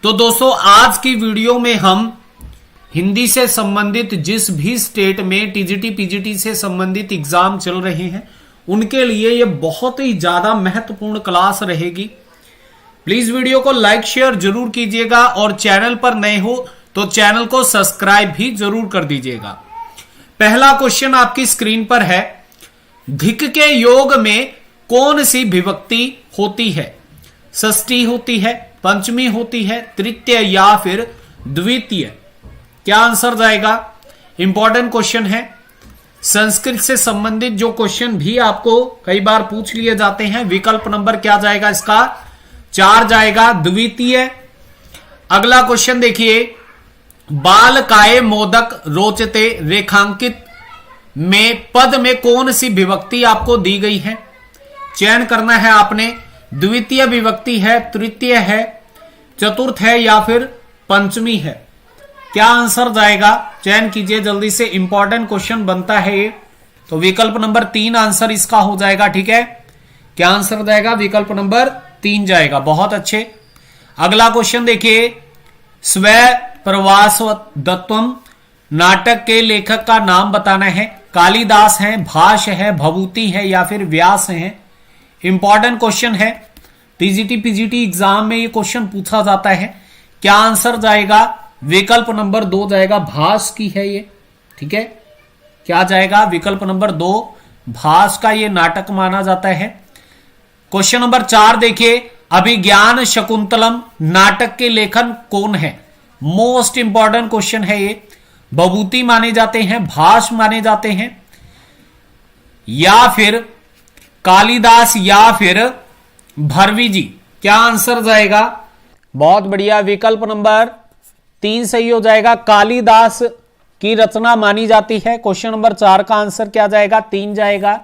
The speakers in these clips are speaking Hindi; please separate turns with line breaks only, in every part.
तो दोस्तों आज की वीडियो में हम हिंदी से संबंधित जिस भी स्टेट में टीजीटी पीजीटी से संबंधित एग्जाम चल रहे हैं उनके लिए ये बहुत ही ज्यादा महत्वपूर्ण क्लास रहेगी। प्लीज वीडियो को लाइक शेयर जरूर कीजिएगा और चैनल पर नए हो तो चैनल को सब्सक्राइब भी जरूर कर दीजिएगा। पहला क्वेश्चन आपकी स्क्रीन पर है, धिक के योग में कौन सी विभक्ति होती है? षष्ठी होती है, पंचमी होती है, तृतीय या फिर द्वितीय? क्या आंसर जाएगा? इंपॉर्टेंट क्वेश्चन है। संस्कृत से संबंधित जो क्वेश्चन भी आपको कई बार पूछ लिए जाते हैं। विकल्प नंबर क्या जाएगा इसका? 4 जाएगा, द्वितीय। अगला क्वेश्चन देखिए, बाल काय मोदक रोचते रेखांकित में पद में कौन सी विभक्ति आपको दी गई है? चयन करना है आपने। द्वितीय विभक्ति है, तृतीय है, चतुर्थ है या फिर पंचमी है? क्या आंसर जाएगा? चयन कीजिए जल्दी से, इंपॉर्टेंट क्वेश्चन बनता है ये। तो विकल्प नंबर 3 आंसर इसका हो जाएगा। ठीक है, क्या आंसर जाएगा? विकल्प नंबर 3 जाएगा। बहुत अच्छे। अगला क्वेश्चन देखिए, स्व प्रवासवत्वम नाटक के लेखक का नाम बताना है। कालिदास है, भास है, भभूति है या फिर व्यास है? इंपॉर्टेंट क्वेश्चन है, टीजीटी पीजीटी एग्जाम में ये क्वेश्चन पूछा जाता है। क्या आंसर जाएगा? विकल्प नंबर 2 जाएगा, भास की है ये। ठीक है, क्या जाएगा? विकल्प नंबर 2, भास का ये नाटक माना जाता है। क्वेश्चन नंबर 4 देखिए, अभिज्ञान शकुंतलम नाटक के लेखक कौन है? मोस्ट इंपॉर्टेंट क्वेश्चन है ये। भभूति माने जाते हैं, भास माने जाते हैं या फिर कालिदास या फिर भरवी जी? क्या आंसर जाएगा? बहुत बढ़िया, विकल्प नंबर 3 सही हो जाएगा। कालिदास की रचना मानी जाती है। क्वेश्चन नंबर 4 का आंसर क्या जाएगा? 3 जाएगा।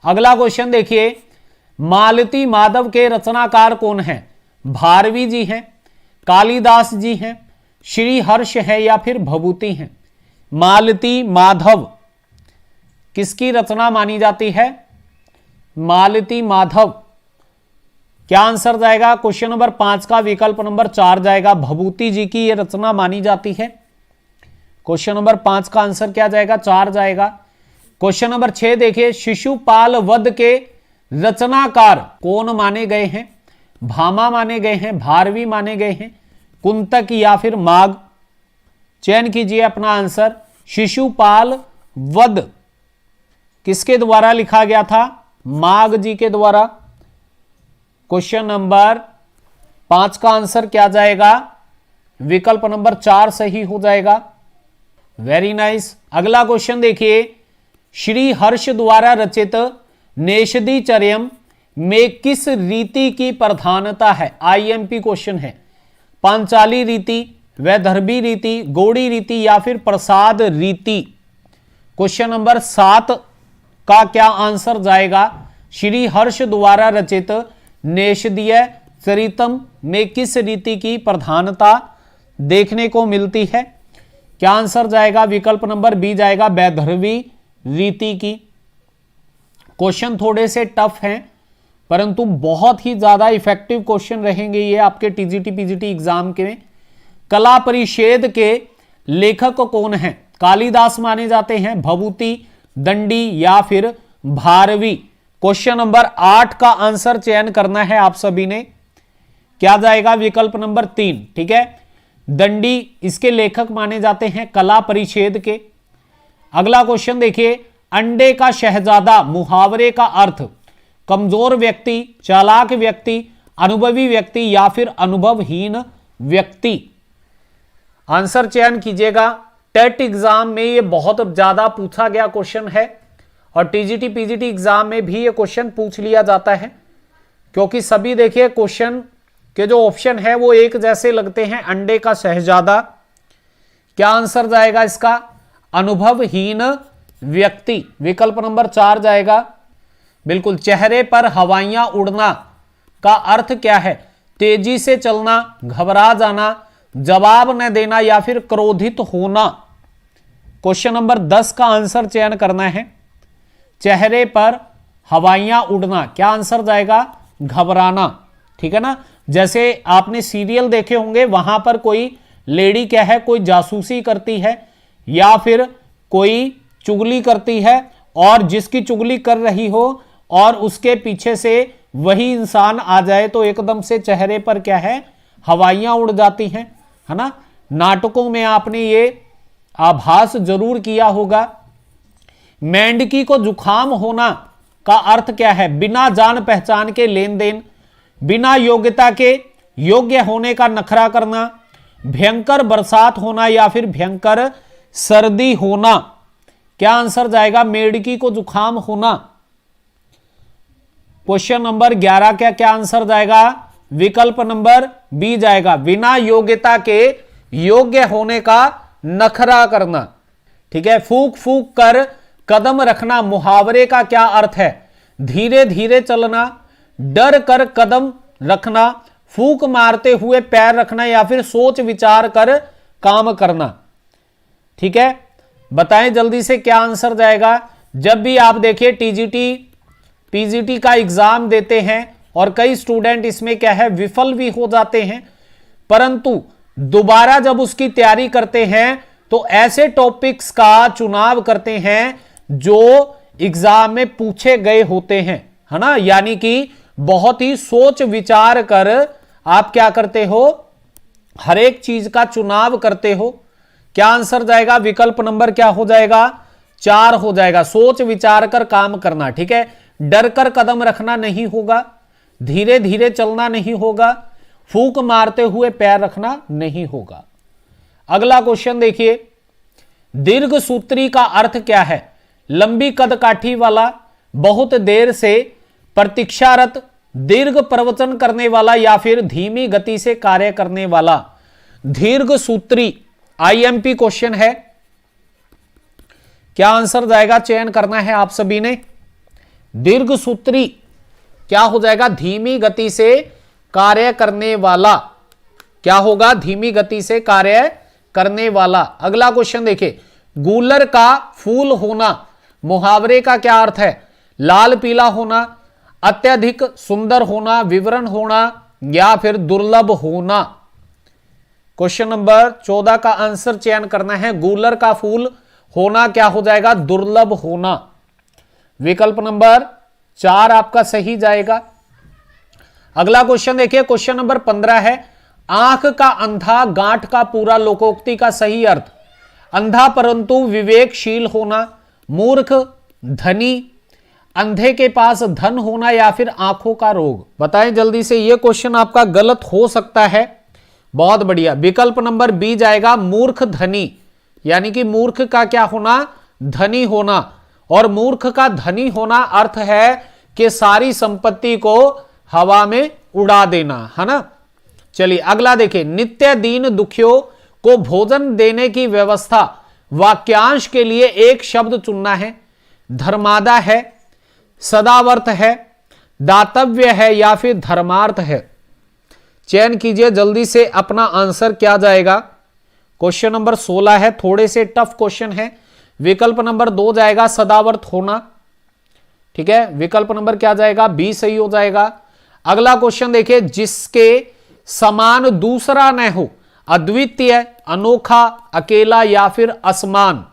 अगला क्वेश्चन देखिए, मालती माधव के रचनाकार कौन है? भारवी जी हैं, कालिदास जी हैं, श्री हर्ष है या फिर भभूति हैं? मालती माधव किसकी रचना मानी जाती है? मालती माधव। क्या आंसर जाएगा? क्वेश्चन नंबर 5 का विकल्प नंबर 4 जाएगा। भभूति जी की यह रचना मानी जाती है। क्वेश्चन नंबर 5 का आंसर क्या जाएगा? 4 जाएगा। क्वेश्चन नंबर 6 देखिए, शिशुपाल वध के रचनाकार कौन माने गए हैं? भामा माने गए हैं, भारवी माने गए हैं, कुंतक या फिर माघ? चयन कीजिए अपना आंसर। शिशुपाल वध किसके द्वारा लिखा गया था? माघ जी के द्वारा। क्वेश्चन नंबर 5 का आंसर क्या जाएगा? विकल्प नंबर 4 सही हो जाएगा। Very nice. अगला क्वेश्चन देखिए, श्री हर्ष द्वारा रचित नेषदिचर्यम में किस रीति की प्रधानता है? आईएमपी क्वेश्चन है। पांचाली रीति, वैदर्भी रीति, गौड़ी रीति या फिर प्रसाद रीति? क्वेश्चन नंबर 7 का क्या आंसर जाएगा? श्री हर्ष द्वारा रचित नेषदीय चरितम में किस रीति की प्रधानता देखने को मिलती है? क्या आंसर जाएगा? विकल्प नंबर बी जाएगा, वैदर्भी रीति की। क्वेश्चन थोड़े से टफ हैं परंतु बहुत ही ज्यादा इफेक्टिव क्वेश्चन रहेंगे ये आपके टीजीटी पीजीटी एग्जाम के। कला परिषद के लेखक कौन है? कालिदास माने जाते हैं, भभूति, दंडी या फिर भारवी? क्वेश्चन नंबर 8 का आंसर चयन करना है आप सभी ने। क्या जाएगा? विकल्प नंबर 3। ठीक है, दंडी इसके लेखक माने जाते हैं कला परिषद के। अगला क्वेश्चन देखिए, अंडे का शहजादा मुहावरे का अर्थ कमजोर व्यक्ति, चालाक व्यक्ति, अनुभवी व्यक्ति या फिर अनुभवहीन व्यक्ति? आंसर चयन कीजिएगा। टेट एग्जाम में ये बहुत ज्यादा पूछा गया क्वेश्चन है और टीजीटी पीजीटी एग्जाम में भी ये क्वेश्चन पूछ लिया जाता है क्योंकि सभी देखिए क्वेश्चन के जो ऑप्शन है वो एक जैसे लगते हैं। अंडे का शहजादा, क्या आंसर जाएगा इसका? अनुभवहीन व्यक्ति। विकल्प नंबर 4 जाएगा। बिल्कुल। चेहरे पर हवाइयां उड़ना का अर्थ क्या है? तेजी से चलना, घबरा जाना, जवाब न देना या फिर क्रोधित होना? क्वेश्चन नंबर 10 का आंसर चयन करना है। चेहरे पर हवाइयां उड़ना, क्या आंसर जाएगा? घबराना। ठीक है ना, जैसे आपने सीरियल देखे होंगे, वहां पर कोई लेडी क्या है, कोई जासूसी करती है या फिर कोई चुगली करती है, और जिसकी चुगली कर रही हो और उसके पीछे से वही इंसान आ जाए तो एकदम से चेहरे पर क्या है, हवाइयां उड़ जाती हैं, है ना। नाटकों में आपने ये आभास जरूर किया होगा। मेंढकी को जुखाम होना का अर्थ क्या है, बिना जान पहचान के लेन देन, बिना योग्यता के योग्य होने का नखरा करना, भयंकर बरसात होना या फिर भयंकर सर्दी होना। क्या आंसर जाएगा, मेंढकी को जुखाम होना। क्वेश्चन नंबर 11 क्या क्या आंसर जाएगा, विकल्प नंबर बी जाएगा, बिना योग्यता के योग्य होने का नखरा करना। ठीक है। फूक फूक कर कदम रखना, मुहावरे का क्या अर्थ है, धीरे धीरे चलना, डर कर कदम रखना, फूक मारते हुए पैर रखना या फिर सोच विचार कर काम करना। ठीक है, बताएं जल्दी से क्या आंसर जाएगा। जब भी आप देखिए टीजीटी पीजीटी का एग्जाम देते हैं और कई स्टूडेंट इसमें क्या है, विफल भी हो जाते हैं, परंतु दोबारा जब उसकी तैयारी करते हैं तो ऐसे टॉपिक्स का चुनाव करते हैं जो एग्जाम में पूछे गए होते हैं, है ना। यानी कि बहुत ही सोच विचार कर आप क्या करते हो, हर एक चीज का चुनाव करते हो। क्या आंसर जाएगा, विकल्प नंबर क्या हो जाएगा, 4 हो जाएगा, सोच विचार कर काम करना। ठीक है, डर कर कदम रखना नहीं होगा, धीरे धीरे चलना नहीं होगा, फूंक मारते हुए पैर रखना नहीं होगा। अगला क्वेश्चन देखिए, दीर्घ सूत्री का अर्थ क्या है, लंबी कदकाठी वाला, बहुत देर से प्रतीक्षारत, दीर्घ प्रवचन करने वाला या फिर धीमी गति से कार्य करने वाला। दीर्घ सूत्री आईएमपी क्वेश्चन है, क्या आंसर जाएगा, चयन करना है आप सभी ने। दीर्घ सूत्री क्या हो जाएगा, धीमी गति से कार्य करने वाला। क्या होगा, धीमी गति से कार्य करने वाला। अगला क्वेश्चन देखिए, गूलर का फूल होना, मुहावरे का क्या अर्थ है, लाल पीला होना, अत्यधिक सुंदर होना, विवरण होना या फिर दुर्लभ होना। क्वेश्चन नंबर 14 का आंसर चयन करना है। गूलर का फूल होना क्या हो जाएगा, दुर्लभ होना। विकल्प नंबर 4 आपका सही जाएगा। अगला क्वेश्चन देखिए, क्वेश्चन नंबर 15 है, आंख का अंधा गांठ का पूरा लोकोक्ति का सही अर्थ, अंधा परंतु विवेकशील होना, मूर्ख, धनी, अंधे के पास धन होना या फिर आंखों का रोग। बताएं जल्दी से, यह क्वेश्चन आपका गलत हो सकता है। बहुत बढ़िया, विकल्प नंबर बी जाएगा, मूर्ख धनी, यानी कि मूर्ख का क्या होना, धनी होना। और मूर्ख का धनी होना अर्थ है कि सारी संपत्ति को हवा में उड़ा देना, है ना। चलिए अगला देखिए, नित्य दीन दुखियों को भोजन देने की व्यवस्था, वाक्यांश के लिए एक शब्द चुनना है। धर्मादा है, सदावर्त है, दातव्य है या फिर धर्मार्थ है। चयन कीजिए जल्दी से, अपना आंसर क्या जाएगा। क्वेश्चन नंबर 16 है, थोड़े से टफ क्वेश्चन है। विकल्प नंबर 2 जाएगा, सदावर्त होना। ठीक है, विकल्प नंबर क्या जाएगा, बी सही हो जाएगा। अगला क्वेश्चन देखिए, जिसके समान दूसरा न हो, अद्वितीय, अनोखा, अकेला या फिर असमान।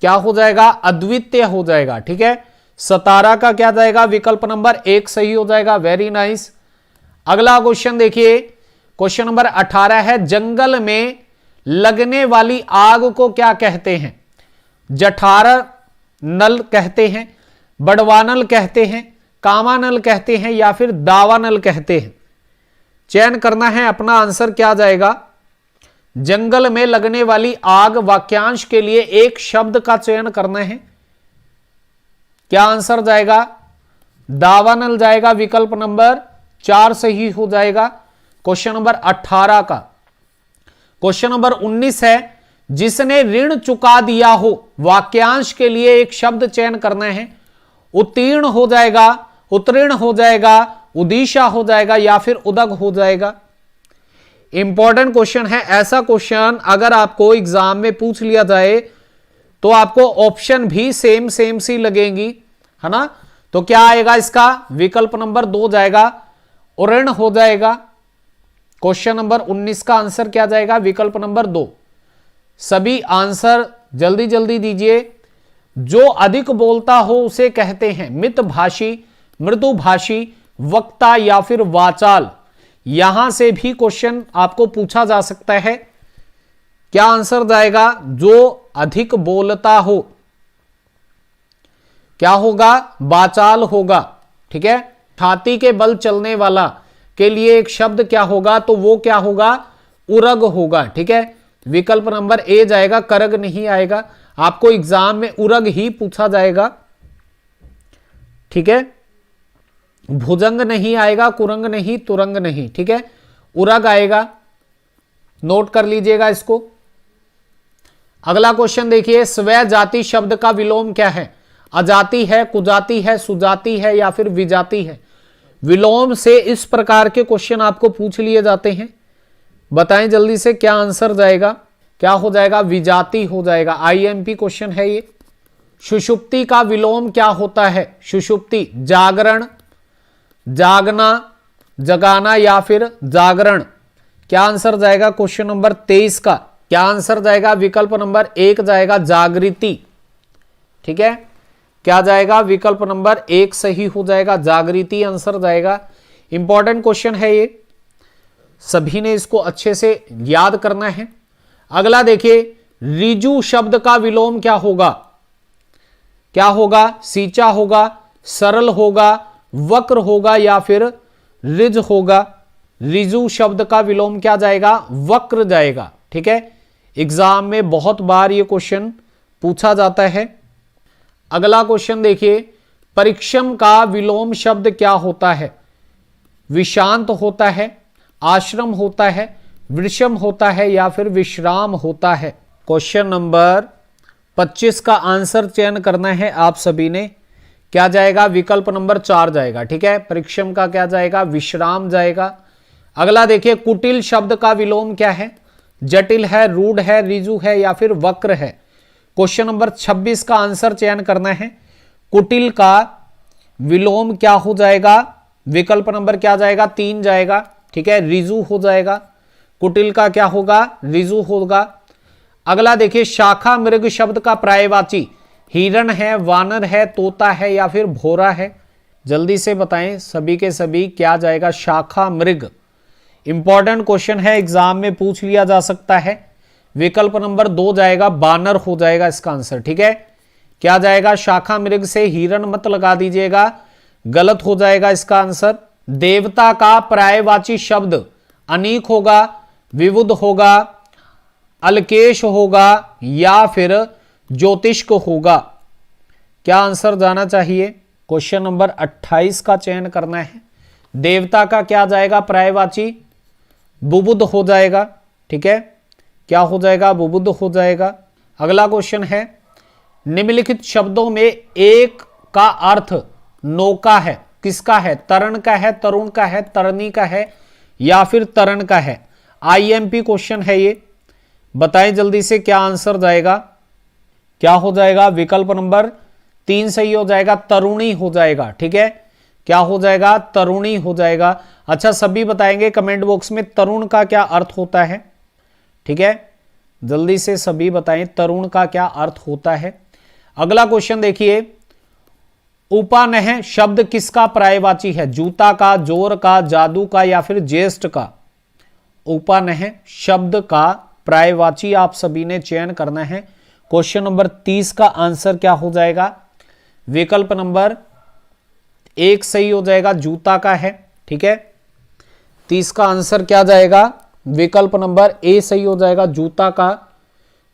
क्या हो जाएगा, अद्वितीय हो जाएगा। ठीक है, सतारा का क्या जाएगा, विकल्प नंबर 1 सही हो जाएगा। Very nice. अगला क्वेश्चन देखिए, क्वेश्चन नंबर 18 है, जंगल में लगने वाली आग को क्या कहते हैं। जठार नल कहते हैं, बड़वानल कहते हैं, कामानल कहते हैं या फिर दावानल कहते हैं। चयन करना है, अपना आंसर क्या जाएगा। जंगल में लगने वाली आग, वाक्यांश के लिए एक शब्द का चयन करना है। क्या आंसर जाएगा, दावानल जाएगा। विकल्प नंबर 4 सही हो जाएगा। क्वेश्चन नंबर 18 का। क्वेश्चन नंबर 19 है, जिसने ऋण चुका दिया हो, वाक्यांश के लिए एक शब्द चयन करना है। उत्तीर्ण हो जाएगा, उत्तीर्ण हो जाएगा, उदीशा हो जाएगा या फिर उदग हो जाएगा। इंपॉर्टेंट क्वेश्चन है। ऐसा क्वेश्चन अगर आपको एग्जाम में पूछ लिया जाए तो आपको ऑप्शन भी सेम सी लगेंगी, है ना। तो क्या आएगा इसका, विकल्प नंबर 2 जाएगा, उऋण हो जाएगा। क्वेश्चन नंबर 19 का आंसर क्या जाएगा? विकल्प नंबर 2। सभी आंसर जल्दी जल्दी दीजिए। जो अधिक बोलता हो उसे कहते हैं मितभाषी, मृदुभाषी, वक्ता या फिर वाचाल। यहां से भी क्वेश्चन आपको पूछा जा सकता है। क्या आंसर जाएगा? जो अधिक बोलता हो। क्या होगा? वाचाल होगा। ठीक है, छाती के बल चलने वाला के लिए एक शब्द क्या होगा? तो वो क्या होगा? उरग होगा। ठीक है, विकल्प नंबर ए जाएगा, करग नहीं आएगा। आपको एग्जाम में उरग ही पूछा जाएगा। ठीक है, भुजंग नहीं आएगा, कुरंग नहीं, तुरंग नहीं। ठीक है, उरग आएगा, नोट कर लीजिएगा इसको। अगला क्वेश्चन देखिए, स्व जाति शब्द का विलोम क्या है? अजाति है, कुजाति है, सुजाति है या फिर विजाति है? विलोम से इस प्रकार के क्वेश्चन आपको पूछ लिए जाते हैं। बताएं जल्दी से, क्या आंसर जाएगा? क्या हो जाएगा? विजाति हो जाएगा। आईएमपी क्वेश्चन है ये। सुषुप्ति का विलोम क्या होता है? सुषुप्ति जागरण, जागना, जगाना या फिर जागरण। क्या आंसर जाएगा क्वेश्चन नंबर 23 का? क्या आंसर जाएगा? विकल्प नंबर 1 जाएगा, जागृति। ठीक है, क्या जाएगा? विकल्प नंबर 1 सही हो जाएगा, जागृति आंसर जाएगा। इंपॉर्टेंट क्वेश्चन है ये, सभी ने इसको अच्छे से याद करना है। अगला देखिए, रिजु शब्द का विलोम क्या होगा? क्या होगा? सीचा होगा, सरल होगा, वक्र होगा या फिर रिज होगा? रिजु शब्द का विलोम क्या जाएगा? वक्र जाएगा। ठीक है, एग्जाम में बहुत बार ये क्वेश्चन पूछा जाता है। अगला क्वेश्चन देखिए, परिक्षम का विलोम शब्द क्या होता है? विशांत होता है, आश्रम होता है, वृषम होता है या फिर विश्राम होता है? क्वेश्चन नंबर 25 का आंसर चयन करना है आप सभी ने। क्या जाएगा? विकल्प नंबर 4 जाएगा। ठीक है, परिक्षम का क्या जाएगा? विश्राम जाएगा। अगला देखिए, कुटिल शब्द का विलोम क्या है? जटिल है, रूढ़ है, रिजु है या फिर वक्र है? क्वेश्चन नंबर 26 का आंसर चयन करना है। कुटिल का विलोम क्या हो जाएगा? विकल्प नंबर क्या जाएगा? 3 जाएगा। ठीक है, रिजु हो जाएगा। कुटिल का क्या होगा? रिजु होगा। अगला देखिए, शाखा मृग शब्द का पर्यायवाची हिरण है, वानर है, तोता है या फिर भोरा है? जल्दी से बताएं सभी के सभी, क्या जाएगा? शाखा मृग। इंपॉर्टेंट क्वेश्चन है, एग्जाम में पूछ लिया जा सकता है। विकल्प नंबर 2 जाएगा, बानर हो जाएगा इसका आंसर। ठीक है, क्या जाएगा? शाखा मृग से हिरण मत लगा दीजिएगा, गलत हो जाएगा इसका आंसर। देवता का पर्यायवाची शब्द अनीक होगा, विबुध होगा, अलकेश होगा या फिर ज्योतिष्क होगा? क्या आंसर जाना चाहिए? क्वेश्चन नंबर 28 का चयन करना है। देवता का क्या जाएगा? पर्यायवाची बुबुध हो जाएगा। ठीक है, क्या हो जाएगा? बुबुध हो जाएगा। अगला क्वेश्चन है, निम्नलिखित शब्दों में एक का अर्थ नौका है, किसका है? तरण का है, तरुण का है, तरनी का है या फिर तरण का है? आईएमपी क्वेश्चन है ये। बताएं जल्दी से, क्या आंसर जाएगा? क्या हो जाएगा? विकल्प नंबर 3 सही हो जाएगा, तरुणी हो जाएगा। ठीक है, क्या हो जाएगा? तरुणी हो जाएगा। अच्छा, सभी बताएंगे कमेंट बॉक्स में तरुण का क्या अर्थ होता है। ठीक है, जल्दी से सभी बताएं तरुण का क्या अर्थ होता है। अगला क्वेश्चन देखिए, उपानह शब्द किसका पर्यायवाची है? जूता का, जोर का, जादू का या फिर ज्येष्ठ का? उपानह शब्द का पर्यायवाची आप सभी ने चयन करना है। क्वेश्चन नंबर 30 का आंसर क्या हो जाएगा? विकल्प नंबर 1 सही हो जाएगा, जूता का है। ठीक है, 30 का आंसर क्या जाएगा? विकल्प नंबर ए सही हो जाएगा, जूता का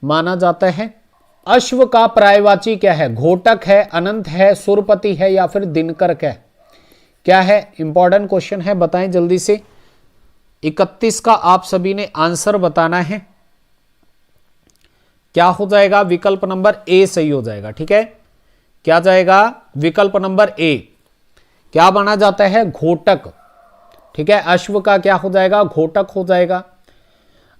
माना जाता है। अश्व का पर्यायवाची क्या है? घोटक है, अनंत है, सुरपति है या फिर दिनकर है? क्या है? इंपॉर्टेंट क्वेश्चन है, बताएं जल्दी से। 31 का आप सभी ने आंसर बताना है। क्या हो जाएगा? विकल्प नंबर ए सही हो जाएगा। ठीक है, क्या जाएगा? विकल्प नंबर ए। क्या माना जाता है? घोटक। ठीक है, अश्व का क्या हो जाएगा? घोटक हो जाएगा।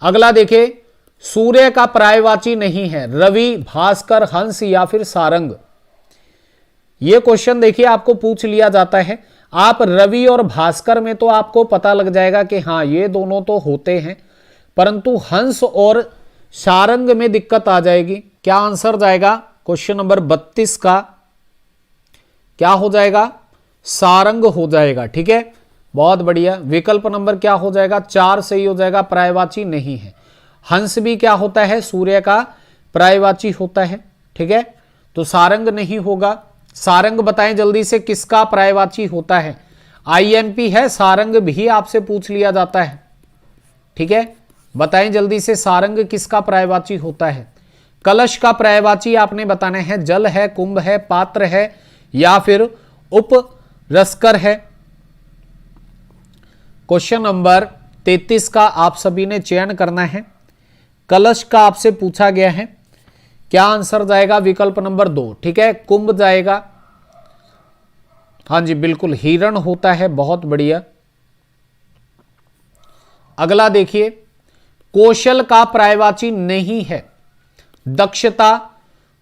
अगला देखिए, सूर्य का पर्यायवाची नहीं है, रवि, भास्कर, हंस या फिर सारंग? ये क्वेश्चन देखिए आपको पूछ लिया जाता है। आप रवि और भास्कर में तो आपको पता लग जाएगा कि हाँ ये दोनों तो होते हैं, परंतु हंस और सारंग में दिक्कत आ जाएगी। क्या आंसर जाएगा क्वेश्चन नंबर 32 का? क्या हो जाएगा? सारंग हो जाएगा। ठीक है, बहुत बढ़िया। विकल्प नंबर क्या हो जाएगा? 4 सही हो जाएगा, पर्यायवाची नहीं है। हंस भी क्या होता है? सूर्य का पर्यायवाची होता है। ठीक है, तो सारंग नहीं होगा। सारंग बताएं जल्दी से किसका पर्यायवाची होता है? आईएमपी है, सारंग भी आपसे पूछ लिया जाता है। ठीक है, बताएं जल्दी से सारंग किसका पर्यायवाची होता है? कलश का पर्यायवाची आपने बताना है। जल है, कुंभ है, पात्र है या फिर उपरस्कर है। क्वेश्चन नंबर 33 का आप सभी ने चयन करना है। कलश का आपसे पूछा गया है। क्या आंसर जाएगा? विकल्प नंबर 2। ठीक है, कुंभ जाएगा। हाँ जी बिल्कुल, हिरण होता है। बहुत बढ़िया। अगला देखिए, कौशल का पर्यायवाची नहीं है। दक्षता,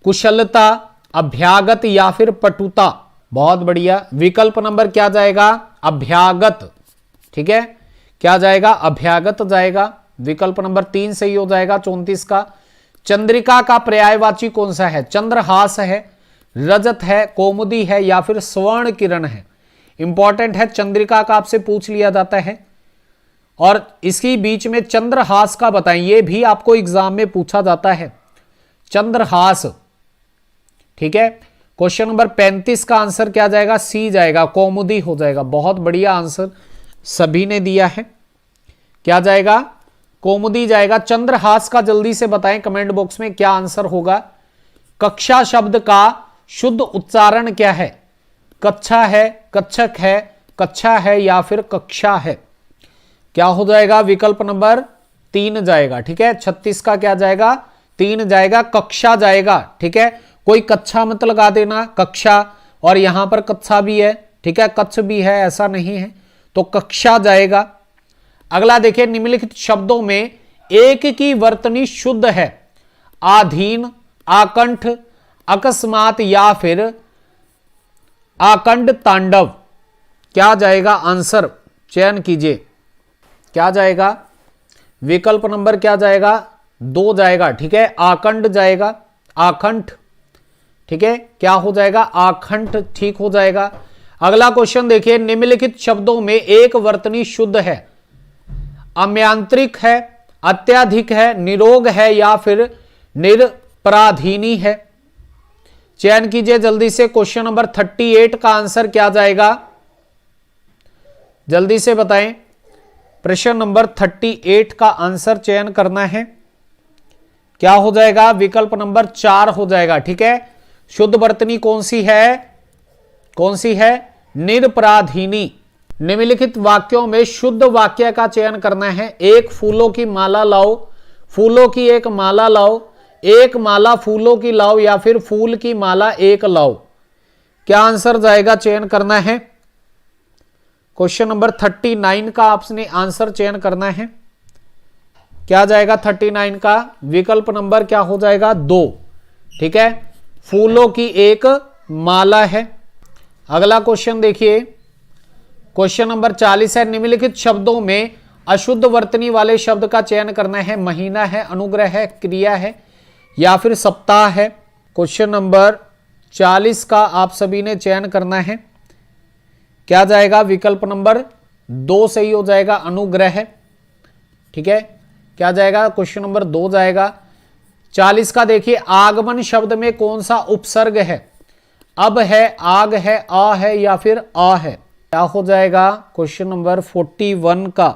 कुशलता, अभ्यागत या फिर पटुता। बहुत बढ़िया। विकल्प नंबर क्या जाएगा? अभ्यागत। ठीक है, क्या जाएगा? अभ्यागत जाएगा। विकल्प नंबर 3 सही हो जाएगा 34 का। चंद्रिका का पर्यायवाची कौन सा है? चंद्रहास है, रजत है, कौमुदी है या फिर स्वर्ण किरण है। इंपॉर्टेंट है, चंद्रिका का आपसे पूछ लिया जाता है। और इसकी बीच में चंद्रहास का बताएं, ये भी आपको एग्जाम में पूछा जाता है, चंद्रहास। ठीक है, क्वेश्चन नंबर 35 का आंसर क्या जाएगा? सी जाएगा, कौमुदी हो जाएगा। बहुत बढ़िया आंसर सभी ने दिया है। क्या जाएगा? कौमुदी जाएगा। चंद्रहास का जल्दी से बताएं कमेंट बॉक्स में क्या आंसर होगा। कक्षा शब्द का शुद्ध उच्चारण क्या है? कक्षा है, कक्षक है, कक्षा है या फिर कक्षा है। क्या हो जाएगा? विकल्प नंबर 3 जाएगा। ठीक है, 36 का क्या जाएगा? 3 जाएगा, कक्षा जाएगा। ठीक है, कोई कक्षा मत लगा देना, कक्षा, और यहां पर कक्षा भी है। ठीक है, कच्छ भी है, ऐसा नहीं है, तो कक्षा जाएगा। अगला देखिए, निम्नलिखित शब्दों में एक की वर्तनी शुद्ध है। आधीन, आकंठ, अकस्मात या फिर आकंड तांडव। क्या जाएगा आंसर? चयन कीजिए। क्या जाएगा? विकल्प नंबर क्या जाएगा? 2 जाएगा। ठीक है, आकंड जाएगा, आखंड। ठीक है, क्या हो जाएगा? आखंड ठीक हो जाएगा। अगला क्वेश्चन देखिए, निम्नलिखित शब्दों में एक वर्तनी शुद्ध है। अम्यांत्रिक है, अत्याधिक है, निरोग है या फिर निरपराधीनी है। चयन कीजिए जल्दी से। क्वेश्चन नंबर 38 का आंसर क्या जाएगा? जल्दी से बताएं। प्रश्न नंबर 38 का आंसर चयन करना है। क्या हो जाएगा? विकल्प नंबर 4 हो जाएगा। ठीक है, शुद्ध वर्तनी कौन सी है? कौन सी है? निरपराधीनी। निम्नलिखित वाक्यों में शुद्ध वाक्य का चयन करना है। एक फूलों की माला लाओ, फूलों की एक माला लाओ, एक माला फूलों की लाओ या फिर फूल की माला एक लाओ। क्या आंसर जाएगा? चयन करना है। क्वेश्चन नंबर 39 का आपने आंसर चयन करना है। क्या जाएगा 39 का? विकल्प नंबर क्या हो जाएगा? 2। ठीक है, फूलों की एक माला है। अगला क्वेश्चन देखिए, क्वेश्चन नंबर 40 है। निम्नलिखित शब्दों में अशुद्ध वर्तनी वाले शब्द का चयन करना है। महीना है, अनुग्रह है, क्रिया है या फिर सप्ताह है। क्वेश्चन नंबर 40 का आप सभी ने चयन करना है। क्या जाएगा? विकल्प नंबर 2 सही हो जाएगा, अनुग्रह है। ठीक है, क्या जाएगा? क्वेश्चन नंबर 2 जाएगा। 40 का देखिए, आगमन शब्द में कौन सा उपसर्ग है? अब है, आग है, आ है या फिर आ है। क्या हो जाएगा? क्वेश्चन नंबर 41 का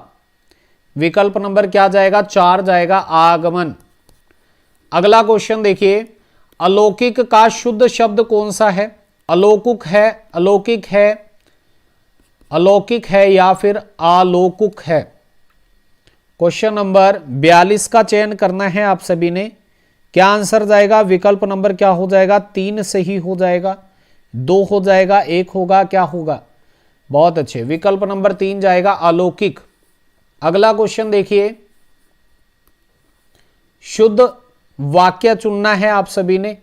विकल्प नंबर क्या जाएगा? 4 जाएगा, आगमन। अगला क्वेश्चन देखिए, अलौकिक का शुद्ध शब्द कौन सा है? अलौकिक है, अलौकिक है, अलौकिक है या फिर आलौकिक है। क्वेश्चन नंबर 42 का चयन करना है आप सभी ने। क्या आंसर जाएगा? विकल्प नंबर क्या हो जाएगा? 3 सही हो जाएगा, 2 हो जाएगा, 1 होगा, क्या होगा? बहुत अच्छे, विकल्प नंबर 3 जाएगा, अलौकिक। अगला क्वेश्चन देखिए, शुद्ध वाक्य चुनना है आप सभी ने।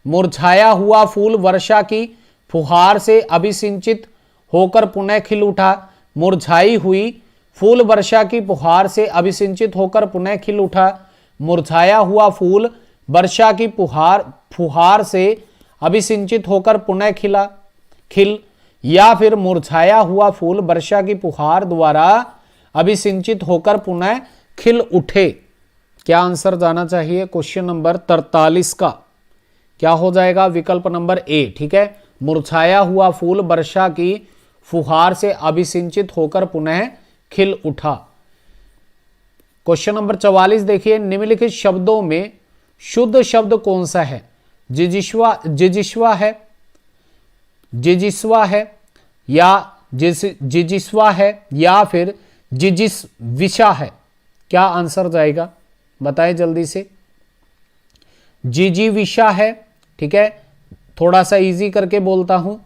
मुरझाया हुआ फूल वर्षा की फुहार से अभिसिंचित होकर पुनः खिल उठा, मुरझाई हुई फूल वर्षा की फुहार से अभिसिंचित होकर पुनः खिल उठा, मुरझाया हुआ फूल वर्षा की फुहार से अभिसिंचित होकर पुनः खिल, या फिर मुरझाया हुआ फूल वर्षा की फुहार द्वारा अभिसिंचित होकर पुनः खिल उठे। क्या आंसर जाना चाहिए क्वेश्चन नंबर 43 का? क्या हो जाएगा? विकल्प नंबर ए। ठीक है, मुरझाया हुआ फूल वर्षा की फुहार से अभिसिंचित होकर पुनः खिल उठा। क्वेश्चन नंबर 44 देखिए, निम्नलिखित शब्दों में शुद्ध शब्द कौन सा है? जिजिस्वा है या फिर जिजिस्विशा है। क्या आंसर जाएगा? बताएं जल्दी से। जिजिविशा है, ठीक है, थोड़ा सा इजी करके बोलता हूं,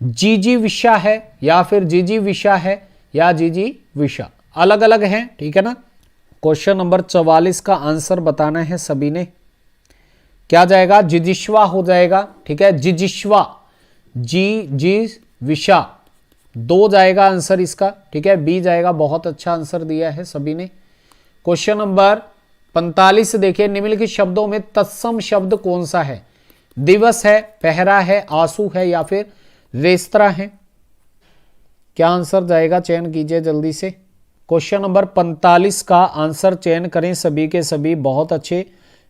जिजिविशा है या फिर जिजिविशा है या जिजिविशा, अलग अलग हैं, ठीक है ना। क्वेश्चन नंबर 44 का आंसर बताना है सभी ने। क्या जाएगा? जिजिश्वा हो जाएगा, ठीक है, जिजिश्वा, जिजिविशा, 2 जाएगा आंसर इसका, ठीक है, बी जाएगा। बहुत अच्छा आंसर दिया है सभी ने। क्वेश्चन नंबर 45 देखिए, निम्नलिखित शब्दों में तत्सम शब्द कौन सा है? दिवस है, पहरा है, आंसू है या फिर रेस्तरा है। क्या आंसर जाएगा? चयन कीजिए जल्दी से। क्वेश्चन नंबर 45 का आंसर चयन करें सभी के सभी। बहुत अच्छे।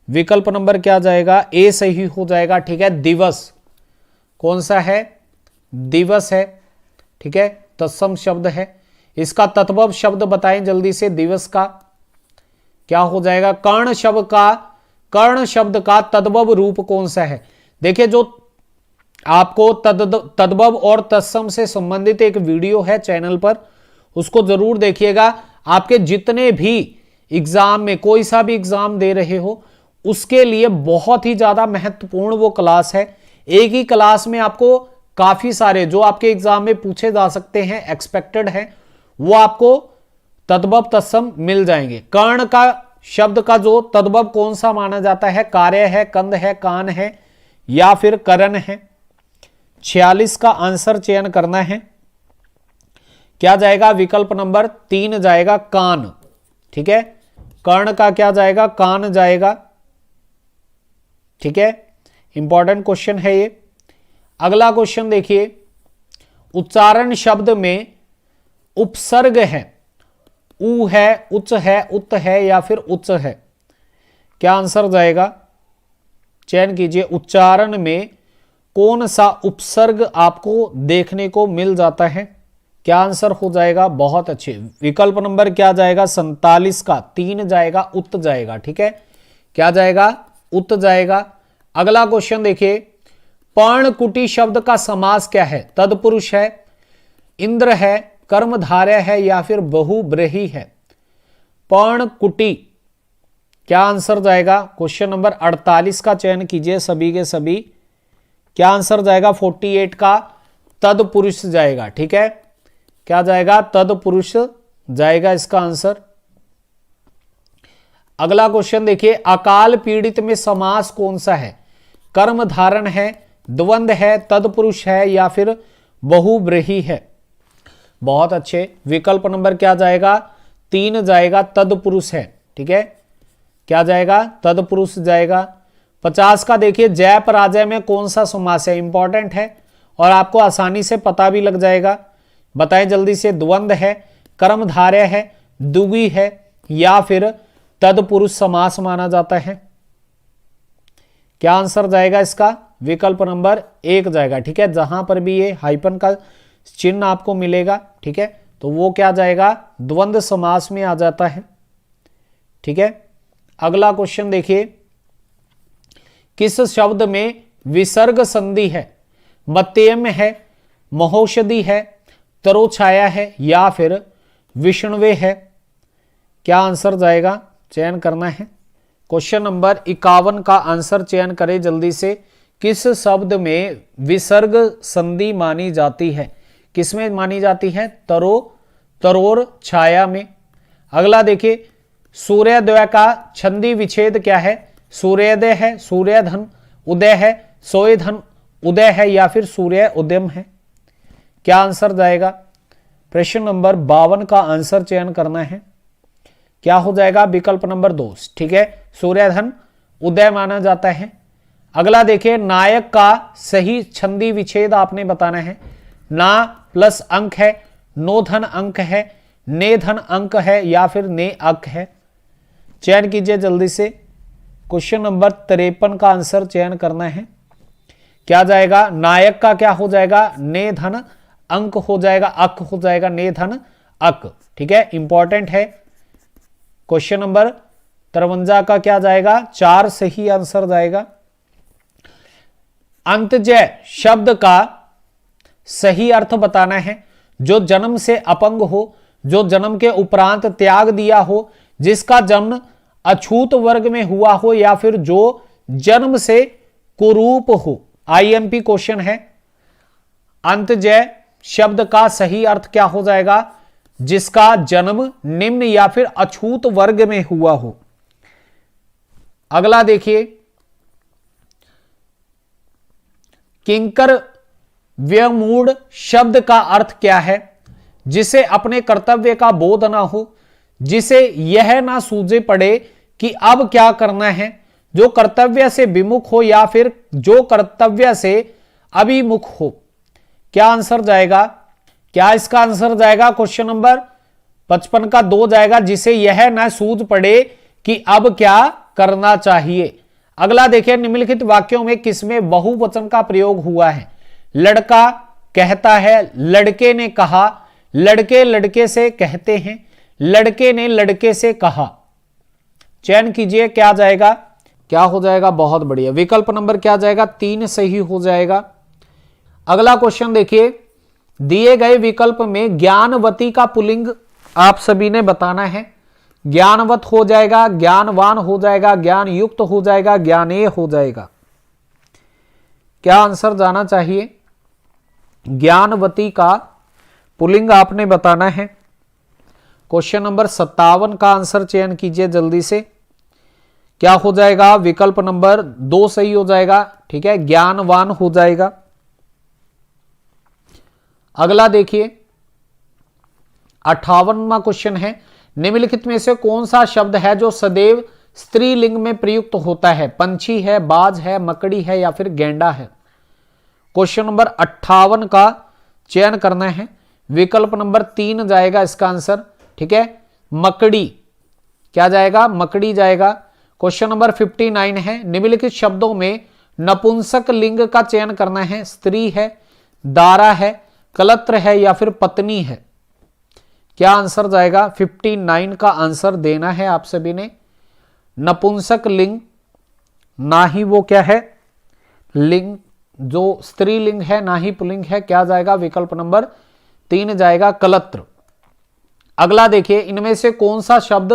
विकल्प नंबर क्या जाएगा? ए सही हो जाएगा, ठीक है, दिवस। कौन सा है? दिवस है, ठीक है, तत्सम शब्द है। इसका तद्भव शब्द बताएं जल्दी से दिवस का। क्या हो जाएगा? कर्ण शब्द का तद्भव रूप कौन सा है? देखिए, जो आपको तद्भव और तत्सम से संबंधित एक वीडियो है चैनल पर, उसको जरूर देखिएगा। आपके जितने भी एग्जाम में, कोई सा भी एग्जाम दे रहे हो, उसके लिए बहुत ही ज्यादा महत्वपूर्ण वो क्लास है। एक ही क्लास में आपको काफी सारे जो आपके एग्जाम में पूछे जा सकते हैं, एक्सपेक्टेड है, वो आपको तद्भव तत्सम मिल जाएंगे। कर्ण का शब्द का जो तद्भव कौन सा माना जाता है? कार्य है, कंद है, कान है या फिर करण है। 46 का आंसर चयन करना है। क्या जाएगा? विकल्प नंबर 3 जाएगा, कान, ठीक है। कर्ण का क्या जाएगा? कान जाएगा, ठीक है। इंपॉर्टेंट क्वेश्चन है ये। अगला क्वेश्चन देखिए, उच्चारण शब्द में उपसर्ग है, उ है, उच्च है, उत है या फिर उच्च है। क्या आंसर जाएगा? चयन कीजिए। उच्चारण में कौन सा उपसर्ग आपको देखने को मिल जाता है? क्या आंसर हो जाएगा? बहुत अच्छे। विकल्प नंबर क्या जाएगा? 47 का 3 जाएगा, उत जाएगा, ठीक है। क्या जाएगा? उत जाएगा। अगला क्वेश्चन देखिए, पर्णकुटी शब्द का समास क्या है? तत्पुरुष है, इंद्र है, कर्मधारय है या फिर बहुब्रीहि है। पर्णकुटी, क्या आंसर जाएगा? क्वेश्चन नंबर 48 का चयन कीजिए सभी के सभी। क्या आंसर जाएगा? 48 का तत्पुरुष जाएगा, ठीक है। क्या जाएगा? तत्पुरुष जाएगा इसका आंसर। अगला क्वेश्चन देखिए, अकाल पीड़ित में समास कौन सा है? कर्म धारण है, द्वंद्व है, तत्पुरुष है या फिर बहुब्रीहि है। बहुत अच्छे। विकल्प नंबर क्या जाएगा? 3 जाएगा, तत्पुरुष है, ठीक है। क्या जाएगा? तत्पुरुष जाएगा। 50 का देखिए, जय पराजय में कौन सा समास है? इंपॉर्टेंट है और आपको आसानी से पता भी लग जाएगा। बताएं जल्दी से। द्वंद्व है, कर्मधारय है, द्विगु है या फिर तत्पुरुष समास माना जाता है। क्या आंसर जाएगा इसका? विकल्प नंबर 1 जाएगा, ठीक है। जहां पर भी ये हाइपन का चिन्ह आपको मिलेगा, ठीक है, तो वो क्या जाएगा? द्वंद्व समास में आ जाता है, ठीक है। अगला क्वेश्चन देखिए, किस शब्द में विसर्ग संधि है? मत्यम है, महौषधि है, तरोछाया है या फिर विष्णवे है। क्या आंसर जाएगा? चयन करना है। क्वेश्चन नंबर 51 का आंसर चयन करें जल्दी से। किस शब्द में विसर्ग संधि मानी जाती है? किसमें मानी जाती है? तरोर छाया में। अगला देखिए, सूर्योदय का छंदी विच्छेद क्या है? सूर्योदय है, सूर्यधन उदय है, सोयधन उदय है या फिर सूर्य उद्यम है। क्या आंसर जाएगा? प्रश्न नंबर 52 का आंसर चयन करना है। क्या हो जाएगा? विकल्प नंबर 2, ठीक है, सूर्यधन उदय माना जाता है। अगला देखिए, नायक का सही छंदी विच्छेद आपने बताना है। ना प्लस अंक है, नो धन अंक है, ने धन अंक है या फिर ने अंक है। चयन कीजिए जल्दी से। क्वेश्चन नंबर 53 का आंसर चयन करना है। क्या जाएगा? नायक का क्या हो जाएगा? ने धन अंक हो जाएगा, अक हो जाएगा, ने धन अक, ठीक है, इंपॉर्टेंट है। क्वेश्चन नंबर 53 का क्या जाएगा? 4 सही आंसर जाएगा। अंतजय शब्द का सही अर्थ बताना है। जो जन्म से अपंग हो, जो जन्म के उपरांत त्याग दिया हो, जिसका जन्म अछूत वर्ग में हुआ हो या फिर जो जन्म से कुरूप हो। आईएमपी क्वेश्चन है। अंतजय शब्द का सही अर्थ क्या हो जाएगा? जिसका जन्म निम्न या फिर अछूत वर्ग में हुआ हो। अगला देखिए, किंकर व्यमूढ़ शब्द का अर्थ क्या है? जिसे अपने कर्तव्य का बोध ना हो, जिसे यह ना सूझे पड़े कि अब क्या करना है, जो कर्तव्य से विमुख हो या फिर जो कर्तव्य से अभिमुख हो। क्या आंसर जाएगा? क्या इसका आंसर जाएगा? क्वेश्चन नंबर 55 का 2 जाएगा, जिसे यह ना सूझ पड़े कि अब क्या करना चाहिए। अगला देखिए, निम्नलिखित वाक्यों में किसमें बहुवचन का प्रयोग हुआ है? लड़का कहता है, लड़के ने कहा, लड़के लड़के से कहते हैं, लड़के ने लड़के से कहा। चयन कीजिए, क्या जाएगा? क्या हो जाएगा? बहुत बढ़िया, विकल्प नंबर क्या जाएगा? 3 सही हो जाएगा। अगला क्वेश्चन देखिए, दिए गए विकल्प में ज्ञानवती का पुल्लिंग आप सभी ने बताना है। ज्ञानवत हो जाएगा, ज्ञानवान हो जाएगा, ज्ञान युक्त हो जाएगा, ज्ञानेय हो जाएगा। क्या आंसर जाना चाहिए? ज्ञानवती का पुल्लिंग आपने बताना है। क्वेश्चन नंबर 57 का आंसर चयन कीजिए जल्दी से। क्या हो जाएगा? विकल्प नंबर 2 सही हो जाएगा, ठीक है, ज्ञानवान हो जाएगा। अगला देखिए, 58वां क्वेश्चन है, निम्नलिखित में से कौन सा शब्द है जो सदैव स्त्रीलिंग में प्रयुक्त होता है? पंछी है, बाज है, मकड़ी है या फिर गेंडा है। क्वेश्चन नंबर 58 का चयन करना है। विकल्प नंबर 3 जाएगा इसका आंसर, ठीक है, मकड़ी। क्या जाएगा? मकड़ी जाएगा। क्वेश्चन नंबर 59 है, निम्नलिखित शब्दों में नपुंसक लिंग का चयन करना है। स्त्री है, दारा है, कलत्र है या फिर पत्नी है। क्या आंसर जाएगा? 59 का आंसर देना है आप सभी ने। नपुंसक लिंग ना ही वो क्या है लिंग, जो स्त्रीलिंग है, ना ही पुल्लिंग है। क्या जाएगा? विकल्प नंबर 3 जाएगा, कलत्र। अगला देखिए, इनमें से कौन सा शब्द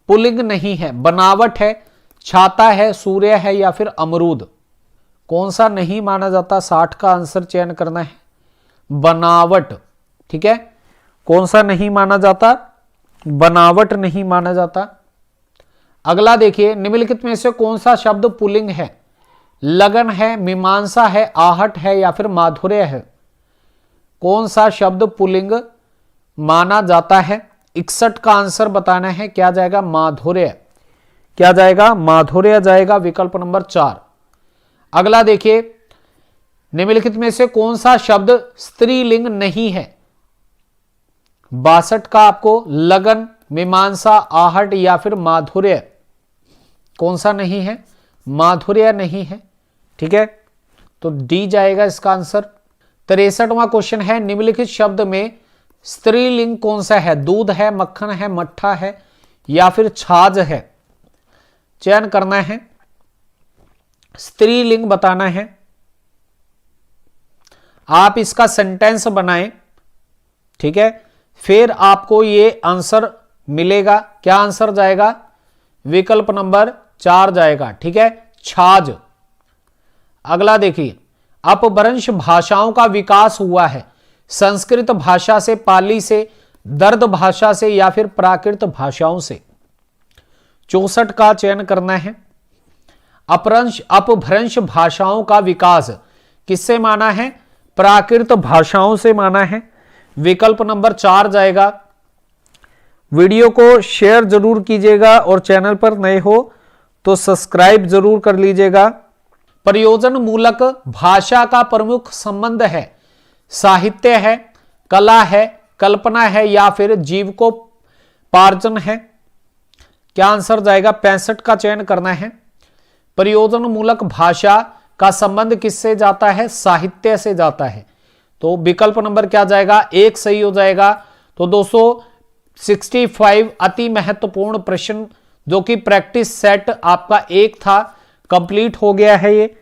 पुल्लिंग नहीं है? बनावट है, छाता है, सूर्य है या फिर अमरूद। कौन सा नहीं माना जाता? 60 का आंसर चयन करना है, बनावट, ठीक है। कौन सा नहीं माना जाता? बनावट नहीं माना जाता। अगला देखिए, निम्नलिखित में से कौन सा शब्द पुल्लिंग है? लगन है, मीमांसा है, आहट है या फिर माधुर्य है। कौन सा शब्द पुल्लिंग माना जाता है? 61 का आंसर बताना है। क्या जाएगा? माधुर्य। क्या जाएगा? माधुर्य जाएगा, विकल्प नंबर 4। अगला देखिए, निम्नलिखित में से कौन सा शब्द स्त्रीलिंग नहीं है? 62 का आपको लगन, मीमांसा, आहट या फिर माधुर्य, कौन सा नहीं है? माधुर्य नहीं है, ठीक है, तो डी जाएगा इसका आंसर। 63वां क्वेश्चन है, निम्नलिखित शब्द में स्त्रीलिंग कौन सा है? दूध है, मक्खन है, मट्ठा है या फिर छाछ है। चयन करना है, स्त्रीलिंग बताना है। आप इसका सेंटेंस बनाएं, ठीक है, फिर आपको ये आंसर मिलेगा। क्या आंसर जाएगा? विकल्प नंबर 4 जाएगा, ठीक है, छाछ। अगला देखिए, अपभ्रंश भाषाओं का विकास हुआ है। संस्कृत भाषा से, पाली से, दर्द भाषा से या फिर प्राकृत भाषाओं से। 64 का चयन करना है। अपभ्रंश भाषाओं का विकास किससे माना है? प्राकृत भाषाओं से माना है। विकल्प नंबर 4 जाएगा। वीडियो को शेयर जरूर कीजिएगा और चैनल पर नए हो तो सब्सक्राइब जरूर कर लीजिएगा। प्रयोजन मूलक भाषा का प्रमुख संबंध है, साहित्य है, कला है, कल्पना है या फिर जीविकोपार्जन है। क्या आंसर जाएगा? 65 का चयन करना है। प्रयोजन मूलक भाषा का संबंध किससे जाता है? साहित्य से जाता है। तो विकल्प नंबर क्या जाएगा? 1 सही हो जाएगा। तो 265 अति महत्वपूर्ण प्रश्न जो कि प्रैक्टिस सेट आपका 1 था, कंप्लीट हो गया है ये।